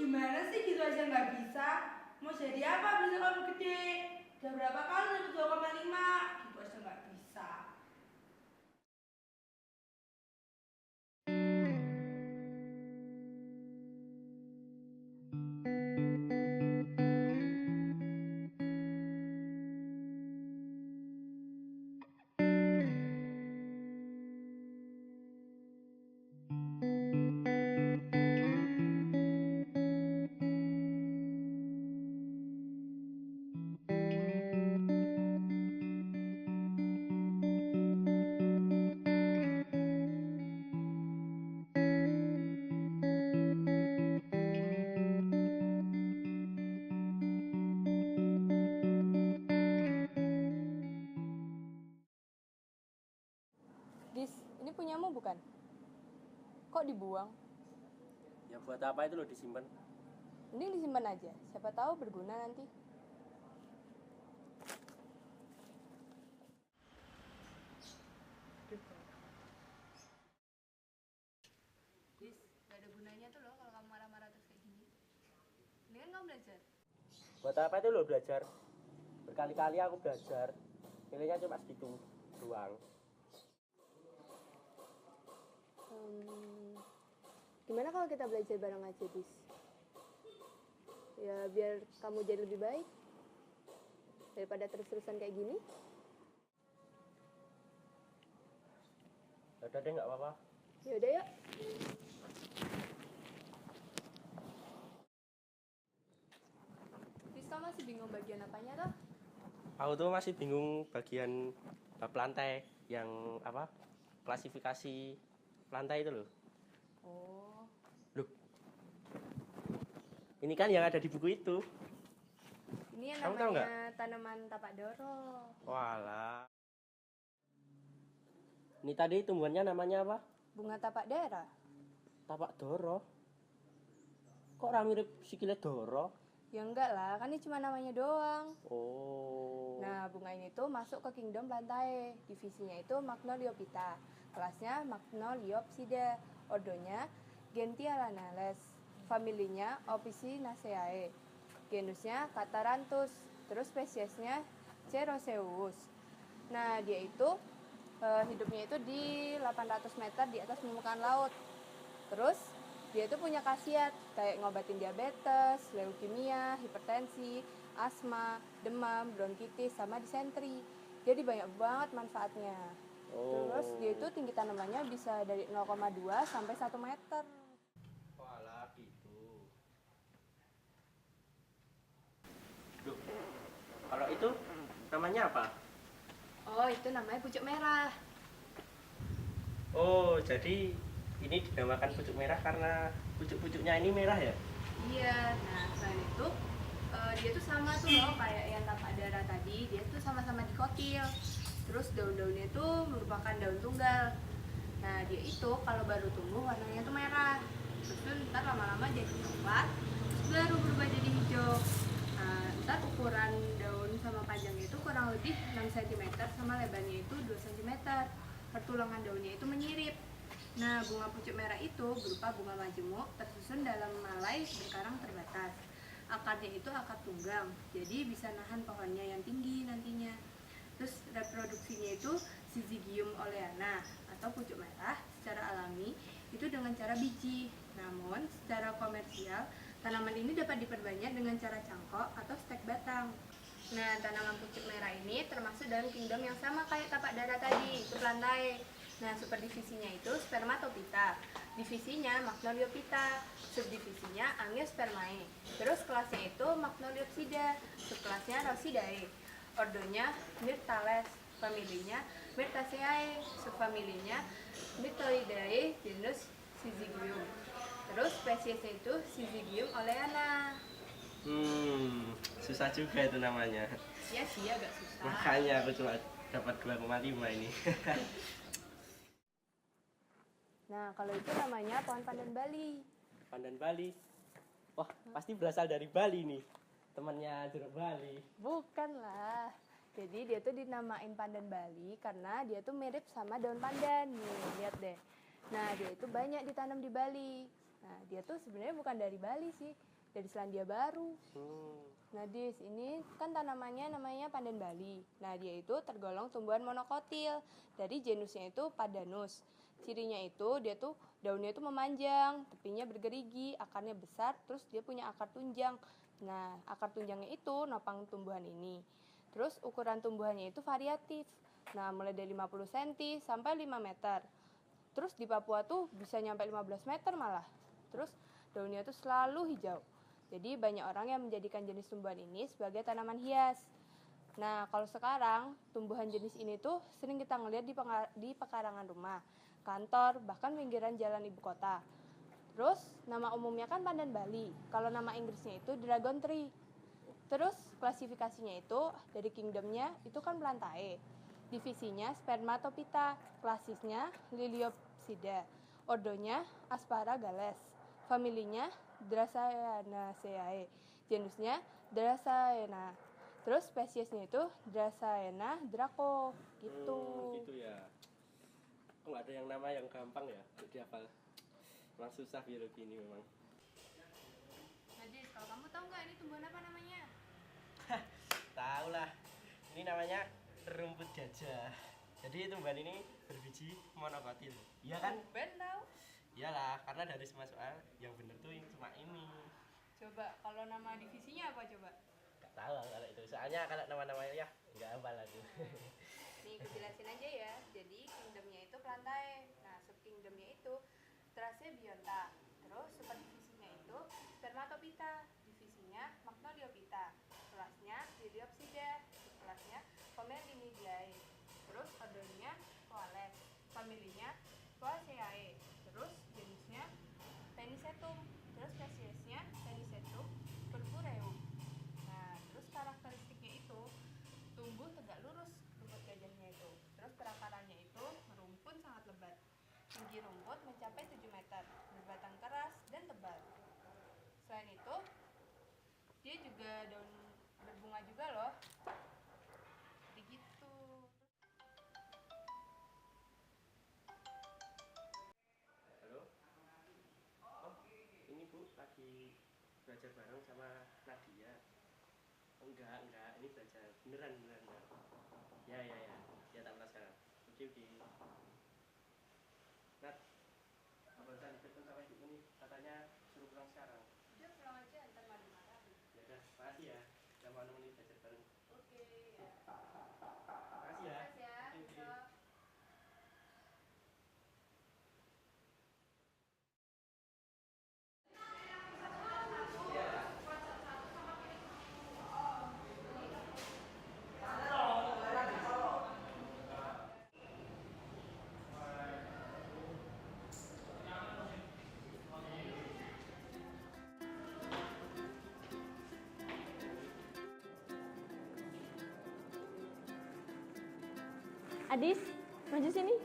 gimana sih gitu aja nggak bisa? Mau jadi apa bisa kamu gede? Udah berapa kali dapet 2,5? Gitu aja nggak bisa. Dis, ini punyamu bukan? Kok dibuang? Ya buat apa itu loh disimpan? Mending disimpan aja, siapa tahu berguna nanti. Dis, gak ada gunanya tuh loh kalau kamu marah-marah terus kayak gini. Mendingan kamu belajar. Buat apa itu loh belajar? Berkali-kali aku belajar, nilainya cuma segitu doang. Gimana kalau kita belajar bareng aja, Dis? Ya biar kamu jadi lebih baik daripada terus-terusan kayak gini. Udah deh, nggak apa-apa. Ya udah yuk. Dis, kamu masih bingung bagian apanya toh? Aku tuh masih bingung bagian bab lantai yang apa? Klasifikasi lantai itu loh. Oh, Loh, ini kan yang ada di buku itu. ini yang Kamu tahu nggak? namanya tanaman tapak doro. Walah. Ini tadi tumbuhannya namanya apa? Bunga tapak dera. Tapak doro. Kok orang mirip sikile doro? Ya enggak lah, kan ini cuma namanya doang. Oh. Nah, bunga ini tuh masuk ke kingdom Plantae. Divisinya itu Magnoliophyta. Kelasnya Magnoliopsida. Ordonya Gentialanales. Familinya Opicinaceae. Genusnya Cataranthus. Terus spesiesnya Ceroseus. Nah, dia itu hidupnya itu di 800 meter di atas permukaan laut. Terus dia itu punya khasiat kayak ngobatin diabetes, leukemia, hipertensi, asma, demam, bronkitis, sama disentri. Jadi banyak banget manfaatnya. Terus dia itu tinggi tanamannya bisa dari 0,2 sampai 1 meter. Walah gitu. Duh, kalau itu namanya apa? Oh, itu namanya pucuk merah. Oh, jadi ini dinamakan pucuk merah karena pucuk-pucuknya ini merah ya? Iya, nah selain itu dia tuh sama tuh loh kayak yang tapak dara tadi, dia tuh sama-sama dikotil. Terus daun-daunnya itu merupakan daun tunggal. Nah dia itu kalau baru tumbuh warnanya tuh merah, terus tuh ntar lama-lama jadi coklat, terus baru berubah jadi hijau. Nah, ntar ukuran daun sama panjangnya itu kurang lebih 6 cm sama lebarnya itu 2 cm. Pertulangan daunnya itu menyirip. Nah, bunga pucuk merah itu berupa bunga majemuk tersusun dalam malai berkarang terbatas. Akarnya itu akar tunggang, jadi bisa nahan pohonnya yang tinggi nantinya. Terus reproduksinya itu Syzygium oleana atau pucuk merah secara alami itu dengan cara biji. Namun secara komersial tanaman ini dapat diperbanyak dengan cara cangkok atau stek batang. Nah, tanaman pucuk merah ini termasuk dalam kingdom yang sama kayak tapak dara tadi, itu Plantae. Nah, subdivisinya itu Spermatophyta, divisinya Magnoliophyta, subdivisinya Angiospermae. Terus kelasnya itu Magnoliopsida, subkelasnya Rhosidae. Ordonya Myrtales, familinya Myrtaceae, subfamilinya Myrtolidae, genus Syzygium. Terus spesiesnya itu Syzygium oleana. Susah juga itu namanya. Ya sih, agak susah. Makanya aku cuma dapat 2,5 ini. Nah, kalau itu namanya pohon pandan Bali. Pandan Bali. Wah, pasti berasal dari Bali nih. Temannya jeruk Bali. Bukan lah. Jadi dia tuh dinamain pandan Bali karena dia tuh mirip sama daun pandan. Nih, lihat deh. Nah, dia itu banyak ditanam di Bali. Nah, dia tuh sebenarnya bukan dari Bali sih. dari Selandia Baru. Hmm. Nah, di sini kan tanamannya namanya pandan Bali. Nah, dia itu tergolong tumbuhan monokotil. Dari genusnya itu Pandanus. Cirinya itu dia tuh daunnya itu memanjang, tepinya bergerigi, akarnya besar, terus dia punya akar tunjang. Nah, akar tunjangnya itu nopang tumbuhan ini. Terus ukuran tumbuhannya itu variatif. Nah, mulai dari 50 cm sampai 5 meter. Terus di Papua tuh bisa nyampe 15 meter malah. Terus daunnya tuh selalu hijau. Jadi banyak orang yang menjadikan jenis tumbuhan ini sebagai tanaman hias. Nah, kalau sekarang tumbuhan jenis ini tuh sering kita ngeliat di pekarangan rumah, kantor, bahkan pinggiran jalan ibu kota. Terus nama umumnya kan pandan Bali. Kalau nama Inggrisnya itu dragon tree. Terus klasifikasinya itu dari kingdomnya itu kan Plantae. Divisinya Spermatophyta, klasisnya Liliopsida. Ordonya Asparagales. Familinya Dracaenaceae, genusnya Dracaena. Terus spesiesnya itu Dracaena draco gitu. Gitu ya. Kok nggak ada yang nama yang gampang ya untuk dihafal? Memang susah biologi ini memang. Najis, kalau kamu tahu nggak ini tumbuhan apa namanya? Tahu lah. Ini namanya rumput gajah. Jadi tumbuhan ini berbiji monokotil. Iya kan? Ben tahu. Iyalah, karena dari semua soal yang bener tuh yang cuma ini. Coba kalau nama divisinya apa coba? Gak tahu kalau itu. Soalnya kalau nama-namanya ya nggak hafal aku. Nih, aku jelasin aja ya. Jadi kingdomnya itu Plantae. Nah, subkingdomnya itu Thrasebionta. Terus subdivisinya itu Spermatophyta. Divisinya Magnoliophyta. Kelasnya Liliopsida. Kelasnya Commelinidae. Terus ordernya Coales. Familinya Poaceae. Terus jenisnya Penicetum. Terus spesiesnya Penicetum purpureum. Nah, terus karakteristiknya itu tumbuh tegak lurus rumput gajahnya itu. Terus perakarannya itu merumpun sangat lebat. Tinggi rumput mencapai 7 meter, berbatang keras dan tebal. Selain itu, dia juga daun berbunga juga loh. Begitu. Halo? Oh, ini Bu lagi belajar bareng sama Nadia. Enggak, ini belajar beneran. Ya. Ya tak kelas sekarang. Oke. Nat, barusan ditelepon sama ibu nih, katanya suruh pulang sekarang. Udah pulang aja, ntar marah-marah. Ya udah, makasih ya. Udah mau nemenin belajar bareng. Oke, ya. Makasih ya. Makasih ya. Oke. Besok. Adis, maju sini.